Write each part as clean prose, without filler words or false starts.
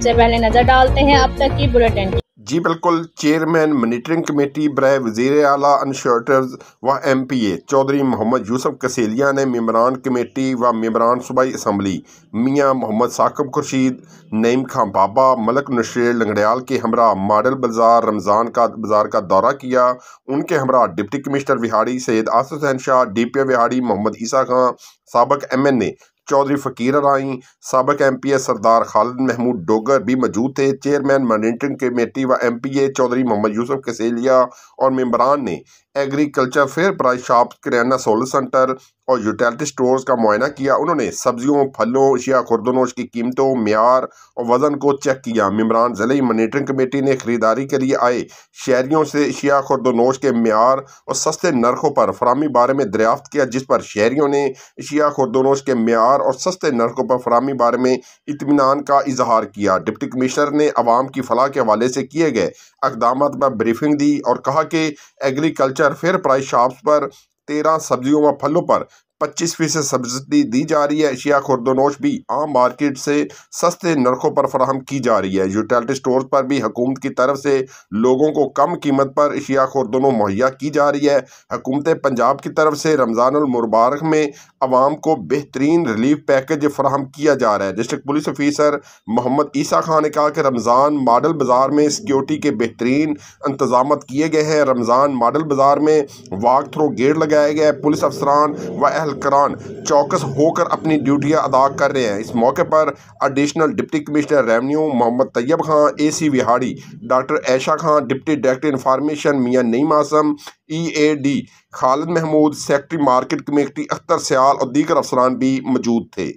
सबसे पहले नजर डालते हैं अब तक की बुलेटिन। जी बिल्कुल। चेयरमैन मॉनिटरिंग कमेटी बराए वज़ीर आला इंश्योरेंस व MPA चौधरी मोहम्मद यूसुफ कसेलिया ने मेंबरान कमेटी व मेंबरान सूबाई असम्बली मियाँ मोहम्मद साकिब खुर्शीद, नईम खां बाबा, मलक नशेर लंगड़याल के हमरा मॉडल बाजार रमज़ान का बाजार का दौरा किया। उनके हमरा deputy commissioner Vehari Syed Asif Hussain Shah, DPO Vehari Muhammad Isa Khan, साबिक MNA चौधरी फ़कीर राई, साबिक MPA सरदार खालिद महमूद डोगर भी मौजूद थे। चेयरमैन मॉनिटरिंग कमेटी व MPA चौधरी मोहम्मद यूसुफ कसेलिया और मेंबरान ने एग्रीकल्चर फेयर प्राइस शॉप, किराना सहूलत सेंटर और यूटिलिटी स्टोर्स का मुआयना किया। उन्होंने सब्जियों, फलों, अशिया खुर्दनोश की कीमतों, मियार और वज़न को चेक किया। मेंबरान ज़िले मॉनिटरिंग कमेटी ने खरीदारी के लिए आए शहरियों से अशिया खुर्दनोश के मियार और सस्ते नरखों पर फराहमी बारे में दरियाफ्त किया, जिस पर शहरियों ने अशिया खुर्दनोश के मियार और सस्ते नरखों पर फराहमी बारे में इत्मीनान का इजहार किया। डिप्टी कमिश्नर ने अवाम की फलाह के हवाले से किए गए इक़दामात पर ब्रीफिंग दी और कहा कि एग्रीकल्चर फेयर प्राइस शॉप्स पर 13 सब्जियों व फलों पर 25% सब्सिडी दी जा रही है। अशिया खुर्दनोश भी आम मार्केट से सस्ते नरखों पर फराहम की जा रही है। यूटिलिटी स्टोर्स पर भी हुकूमत की तरफ से लोगों को कम कीमत पर अशिया खुर्दनो मुहैया की जा रही है। हुकूमत पंजाब की तरफ से रमज़ानुल मुबारक में आवाम को बेहतरीन रिलीफ पैकेज फराहम किया जा रहा है। डिस्ट्रिक्ट पुलिस ऑफिसर मोहम्मद ईसा खान ने कहा कि रमज़ान मॉडल बाज़ार में सिक्योरिटी के बेहतरीन इंतजाम किए गए हैं। रमज़ान मॉडल बाज़ार में वाक थ्रो गेट लगाया गया है। पुलिस अफसरान व एहलकारान चौकस होकर अपनी ड्यूटियां अदा कर रहे हैं। इस मौके पर additional deputy commissioner revenue Muhammad Tayyab Khan, AC Vehari doctor Aisha Khan, deputy director information Mian Naeem Asim, EAD Khalid Mahmood, secretary market committee Akhtar Sial और दीगर अफसरान भी मौजूद थे।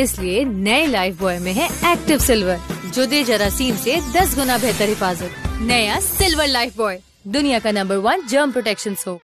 इसलिए नए लाइफ बॉय में है एक्टिव सिल्वर, जो दे जरासीम से 10 गुना बेहतर हिफाजत। नया सिल्वर लाइफ बॉय, दुनिया का नंबर 1 जर्म प्रोटेक्शन सोप।